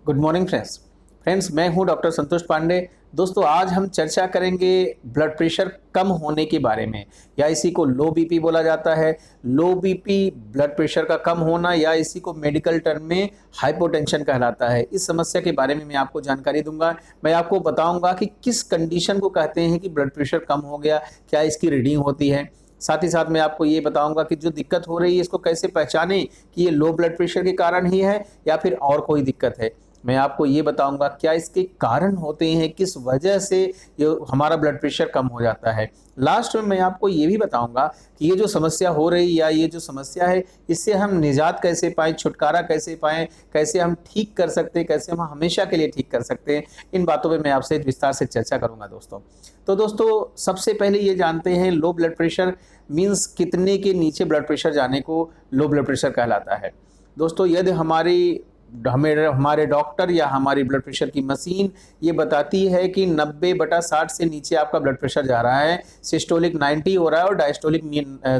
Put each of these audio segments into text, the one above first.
Good morning friends मैं हूं doctor Santosh Pandey. दोस्तों आज हम चर्चा करेंगे ब्लड प्रेशर कम होने के बारे में, या इसी को लो बीपी बोला जाता है। लो बीपी ब्लड प्रेशर का कम होना, या इसी को मेडिकल टर्म में हाइपोटेंशन कहलाता है। इस समस्या के बारे में मैं आपको जानकारी दूंगा। मैं आपको बताऊंगा कि किस कंडीशन को कहते हैं कि ब्लड प्रेशर कम हो गया, क्या इसकी रीडिंग होती है। साथ ही साथ मैं आपको ये बताऊंगा कि जो दिक्कत हो रही है इसको कैसे पहचानें कि ये लो ब्लड प्रेशर के कारण ही है या फिर और कोई दिक्कत है। मैं आपको ये बताऊंगा क्या इसके कारण होते हैं, किस वजह से ये हमारा ब्लड प्रेशर कम हो जाता है। लास्ट में मैं आपको ये भी बताऊंगा कि ये जो समस्या हो रही या ये जो समस्या है इससे हम निजात कैसे पाएं, छुटकारा कैसे पाएं, कैसे हम ठीक कर सकते हैं, कैसे हम हमेशा के लिए ठीक कर सकते हैं। इन बातों पे मैं आपसे विस्तार से चर्चा करूंगा दोस्तों। तो दोस्तों सबसे पहले ये जानते हैं लो ब्लड प्रेशर मीन्स कितने के नीचे ब्लड प्रेशर जाने को लो ब्लड प्रेशर कहलाता है। दोस्तों यदि हमारे डॉक्टर या हमारी ब्लड प्रेशर की मशीन ये बताती है कि 90/60 से नीचे आपका ब्लड प्रेशर जा रहा है, सिस्टोलिक 90 हो रहा है और डायस्टोलिक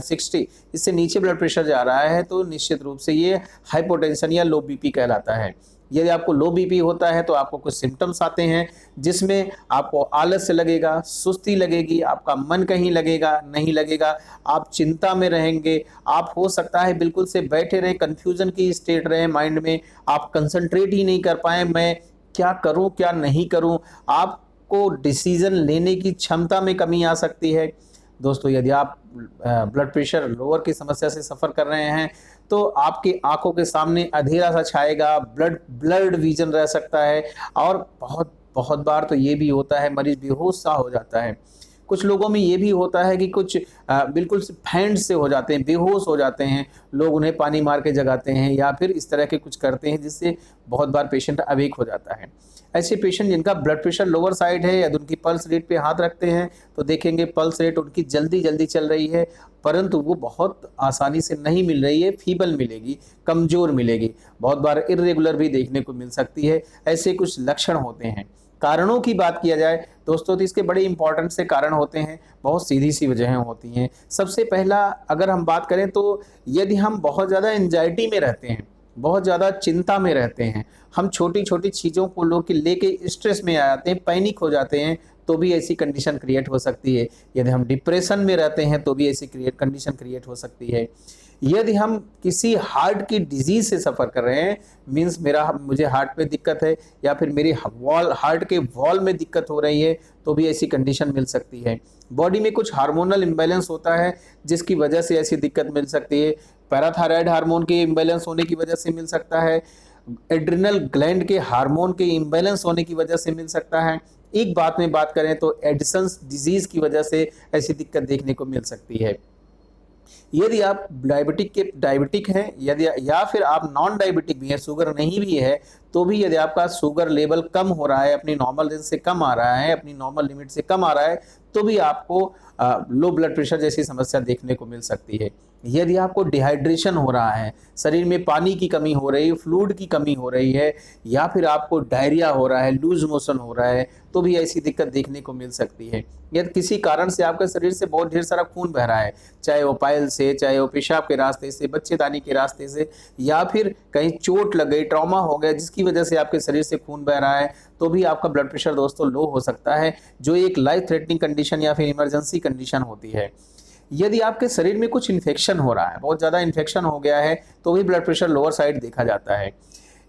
60, इससे नीचे ब्लड प्रेशर जा रहा है, तो निश्चित रूप से ये हाइपोटेंशन या लो बीपी कहलाता है। यदि आपको लो बीपी होता है तो आपको कुछ सिम्टम्स आते हैं जिसमें आपको आलस्य लगेगा, सुस्ती लगेगी, आपका मन कहीं लगेगा नहीं लगेगा, आप चिंता में रहेंगे, आप हो सकता है बिल्कुल से बैठे रहे, कंफ्यूजन की स्टेट रहे माइंड में, आप कंसंट्रेट ही नहीं कर पाए, मैं क्या करूं क्या नहीं करूं, आपको डिसीजन लेने की क्षमता में कमी आ सकती है। दोस्तों यदि आप ब्लड प्रेशर लोअर की समस्या से सफ़र कर रहे हैं तो आपकी आंखों के सामने अंधेरा सा छाएगा, ब्लड विजन रह सकता है, और बहुत बहुत बार तो ये भी होता है मरीज बेहोश सा हो जाता है। कुछ लोगों में ये भी होता है कि कुछ बिल्कुल फैंट से हो जाते हैं, बेहोश हो जाते हैं, लोग उन्हें पानी मार के जगाते हैं या फिर इस तरह के कुछ करते हैं जिससे बहुत बार पेशेंट अवेक हो जाता है। ऐसे पेशेंट जिनका ब्लड प्रेशर लोअर साइड है, यदि उनकी पल्स रेट पे हाथ रखते हैं तो देखेंगे पल्स रेट उनकी जल्दी जल्दी चल रही है, परंतु वो बहुत आसानी से नहीं मिल रही है, फीबल मिलेगी, कमज़ोर मिलेगी, बहुत बार इर्रेगुलर भी देखने को मिल सकती है। ऐसे कुछ लक्षण होते हैं। कारणों की बात किया जाए दोस्तों तो इसके बड़े इंपॉर्टेंट से कारण होते हैं, बहुत सीधी सी वजहें होती हैं। सबसे पहला अगर हम बात करें तो यदि हम बहुत ज़्यादा एंजाइटी में रहते हैं, बहुत ज़्यादा चिंता में रहते हैं, हम छोटी छोटी चीज़ों को लेके स्ट्रेस में आ जाते हैं, पैनिक हो जाते हैं, तो भी ऐसी कंडीशन क्रिएट हो सकती है। यदि हम डिप्रेशन में रहते हैं तो भी ऐसी कंडीशन क्रिएट हो सकती है। यदि हम किसी हार्ट की डिजीज से सफ़र कर रहे हैं, मीन्स मुझे हार्ट में दिक्कत है या फिर मेरी हार्ट के वॉल में दिक्कत हो रही है, तो भी ऐसी कंडीशन मिल सकती है। बॉडी में कुछ हार्मोनल इम्बैलेंस होता है जिसकी वजह से ऐसी दिक्कत मिल सकती है। पैराथायराइड हार्मोन के इम्बैलेंस होने की वजह से मिल सकता है, एड्रिनल ग्लैंड के हार्मोन के इम्बैलेंस होने की वजह से मिल सकता है। एक बात में बात करें तो एडिसन्स डिजीज की वजह से ऐसी दिक्कत देखने को मिल सकती है। यदि आप डायबिटिक हैं, यदि या फिर आप नॉन डायबिटिक भी हैं, शुगर नहीं भी है, तो भी यदि आपका शुगर लेवल कम हो रहा है, अपनी नॉर्मल रेंज से कम आ रहा है, अपनी नॉर्मल लिमिट से कम आ रहा है, तो भी आपको लो ब्लड प्रेशर जैसी समस्या देखने को मिल सकती है। यदि आपको डिहाइड्रेशन हो रहा है, शरीर में पानी की कमी हो रही है, फ्लूइड की कमी हो रही है, या फिर आपको डायरिया हो रहा है, लूज मोशन हो रहा है, तो भी ऐसी दिक्कत देखने को मिल सकती है। यदि किसी कारण से आपके शरीर से बहुत ढेर सारा खून बह रहा है, चाहे वो पाइल से, चाहे वो पेशाब के रास्ते से, बच्चेदानी के रास्ते से, या फिर कहीं चोट लग गई, ट्रॉमा हो गया जिसकी वजह से आपके शरीर से खून बह रहा है, तो भी आपका ब्लड प्रेशर दोस्तों लो हो सकता है, जो एक लाइफ थ्रेटनिंग कंडीशन या फिर इमरजेंसी कंडीशन होती है। यदि आपके शरीर में कुछ इन्फेक्शन हो रहा है, बहुत ज़्यादा इन्फेक्शन हो गया है, तो भी ब्लड प्रेशर लोअर साइड देखा जाता है।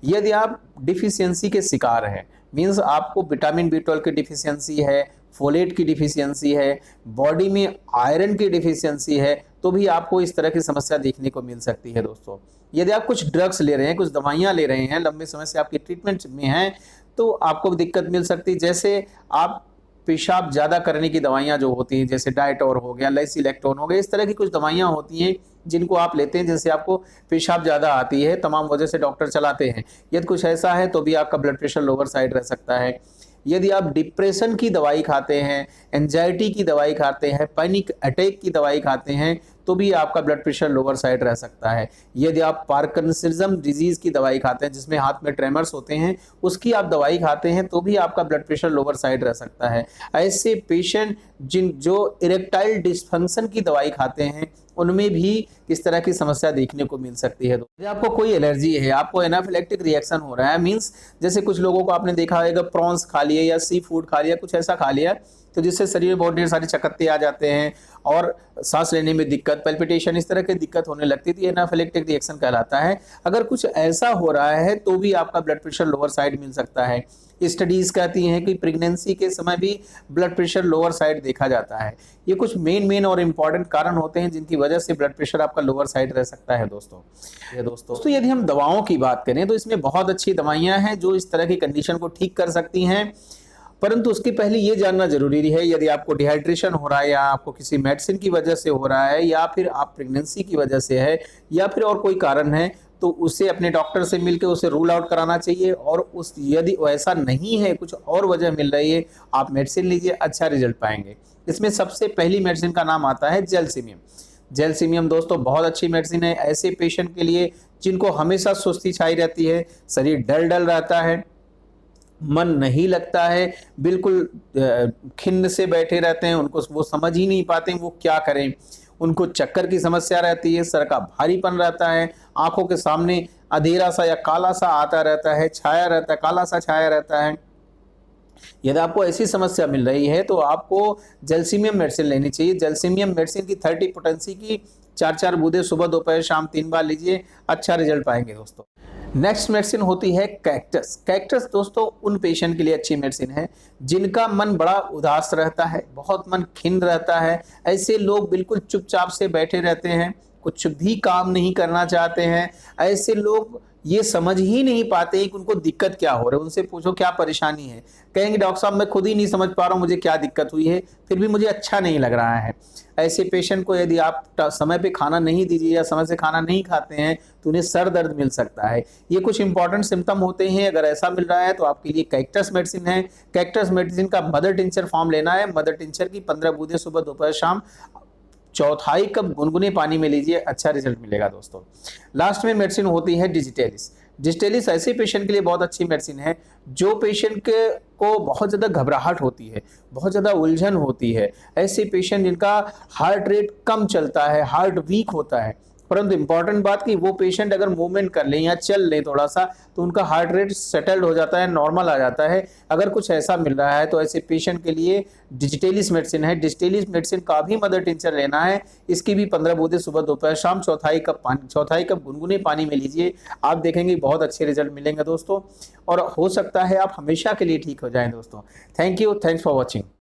यदि आप डिफिशियंसी के शिकार हैं, मीन्स आपको विटामिन B12 की डिफिशियंसी है, फोलेट की डिफिशियंसी है, बॉडी में आयरन की डिफिशियंसी है, तो भी आपको इस तरह की समस्या देखने को मिल सकती है दोस्तों। यदि आप कुछ ड्रग्स ले रहे हैं, कुछ दवाइयाँ ले रहे हैं, लंबे समय से आपकी ट्रीटमेंट में हैं, तो आपको दिक्कत मिल सकती है। जैसे आप पेशाब ज़्यादा करने की दवाइयाँ जो होती हैं, जैसे डाइटोर हो गया, लेसिलेक्टोन हो गया, इस तरह की कुछ दवाइयाँ होती हैं जिनको आप लेते हैं, जिनसे आपको पेशाब ज़्यादा आती है, तमाम वजह से डॉक्टर चलाते हैं। यदि कुछ ऐसा है तो भी आपका ब्लड प्रेशर लोअर साइड रह सकता है। यदि आप डिप्रेशन की दवाई खाते हैं, एंजाइटी की दवाई खाते हैं, पैनिक अटैक की दवाई खाते हैं, तो भी आपका ब्लड प्रेशर लोअर साइड रह सकता है। यदि आप पार्किंसनिज्म डिजीज की दवाई खाते हैं, जिसमें हाथ में ट्रेमर्स होते हैं, उसकी आप दवाई खाते हैं, तो भी आपका ब्लड प्रेशर लोअर साइड रह सकता है। ऐसे पेशेंट जो इरेक्टाइल डिस्फंक्शन की दवाई खाते हैं, उनमें भी इस तरह की समस्या देखने को मिल सकती है। यदि आपको कोई एलर्जी है, आपको एनाफिलेक्टिक रिएक्शन हो रहा है, मींस जैसे कुछ लोगों को आपने देखा होगा प्रॉन्स खा लिए या सी फूड खा लिया, कुछ ऐसा खा लिया, तो जिससे शरीर में बहुत ढेर सारे चकत्ते आ जाते हैं और सांस लेने में दिक्कत, पैल्पिटेशन, इस तरह की दिक्कत होने लगती थी, एनाफिलेक्टिक रिएक्शन कहलाता है। अगर कुछ ऐसा हो रहा है तो भी आपका ब्लड प्रेशर लोअर साइड मिल सकता है। स्टडीज कहती हैं कि प्रेगनेंसी के समय भी ब्लड प्रेशर लोअर साइड देखा जाता है। ये कुछ मेन और इंपॉर्टेंट कारण होते हैं जिनकी वजह से ब्लड प्रेशर आपका लोअर साइड रह सकता है दोस्तों यदि हम दवाओं की बात करें तो इसमें बहुत अच्छी दवाइयां हैं जो इस तरह की कंडीशन को ठीक कर सकती हैं, परंतु उसके पहले ये जानना जरूरी है, यदि आपको डिहाइड्रेशन हो रहा है या आपको किसी मेडिसिन की वजह से हो रहा है या फिर आप प्रेगनेंसी की वजह से है या फिर और कोई कारण है, तो उसे अपने डॉक्टर से मिलकर उसे रूल आउट कराना चाहिए। और उस यदि ऐसा नहीं है, कुछ और वजह मिल रही है, आप मेडिसिन लीजिए, अच्छा रिजल्ट पाएंगे। इसमें सबसे पहली मेडिसिन का नाम आता है जेलसिमियम। जेलसिमियम दोस्तों बहुत अच्छी मेडिसिन है ऐसे पेशेंट के लिए जिनको हमेशा सुस्ती छाई रहती है, शरीर डल रहता है, मन नहीं लगता है, बिल्कुल खिन्न से बैठे रहते हैं, उनको वो समझ ही नहीं पाते वो क्या करें, उनको चक्कर की समस्या रहती है, सर का भारीपन रहता है, आंखों के सामने अंधेरा सा या काला सा आता रहता है, छाया रहता है, काला सा छाया रहता है। यदि आपको ऐसी समस्या मिल रही है तो आपको जेलसिमियम मेडिसिन लेनी चाहिए। जेलसिमियम मेडिसिन की 30 पोटेंसी की 4-4 बूंदें सुबह दोपहर शाम 3 बार लीजिए, अच्छा रिजल्ट पाएंगे दोस्तों। नेक्स्ट मेडिसिन होती है कैक्टस। कैक्टस दोस्तों उन पेशेंट के लिए अच्छी मेडिसिन है जिनका मन बड़ा उदास रहता है, बहुत मन खिन्न रहता है। ऐसे लोग बिल्कुल चुपचाप से बैठे रहते हैं, कुछ भी काम नहीं करना चाहते हैं। ऐसे लोग ये समझ ही नहीं पाते कि उनको दिक्कत क्या हो रहा है। उनसे पूछो क्या परेशानी है, कहेंगे डॉक्टर साहब मैं खुद ही नहीं समझ पा रहा हूँ मुझे क्या दिक्कत हुई है, फिर भी मुझे अच्छा नहीं लग रहा है। ऐसे पेशेंट को यदि आप समय पे खाना नहीं दीजिए या समय से खाना नहीं खाते हैं तो उन्हें सर दर्द मिल सकता है। ये कुछ इंपॉर्टेंट सिम्टम होते हैं। अगर ऐसा मिल रहा है तो आपके लिए कैक्टस मेडिसिन है। कैक्टस मेडिसिन का मदर टिंचर फॉर्म लेना है। मदर टिंचर की 15 बूंदें सुबह दोपहर शाम 1/4 कप गुनगुने पानी में लीजिए, अच्छा रिजल्ट मिलेगा दोस्तों। लास्ट में मेडिसिन होती है डिजिटेलिस। डिजिटेलिस ऐसे पेशेंट के लिए बहुत अच्छी मेडिसिन है जो पेशेंट को बहुत ज़्यादा घबराहट होती है, बहुत ज़्यादा उलझन होती है। ऐसे पेशेंट जिनका हार्ट रेट कम चलता है, हार्ट वीक होता है, परंतु इंपॉर्टेंट बात कि वो पेशेंट अगर मूवमेंट कर लें या चल लें थोड़ा सा तो उनका हार्ट रेट सेटल्ड हो जाता है, नॉर्मल आ जाता है। अगर कुछ ऐसा मिल रहा है तो ऐसे पेशेंट के लिए डिजिटेलिस मेडिसिन है। डिजिटेलिस मेडिसिन का भी मदर टिंचर लेना है। इसकी भी 15 बूंदें सुबह दोपहर शाम 1/4 कप गुनगुने पानी में लीजिए, आप देखेंगे बहुत अच्छे रिजल्ट मिलेंगे दोस्तों। और हो सकता है आप हमेशा के लिए ठीक हो जाएं दोस्तों। Thank you, thanks for watching.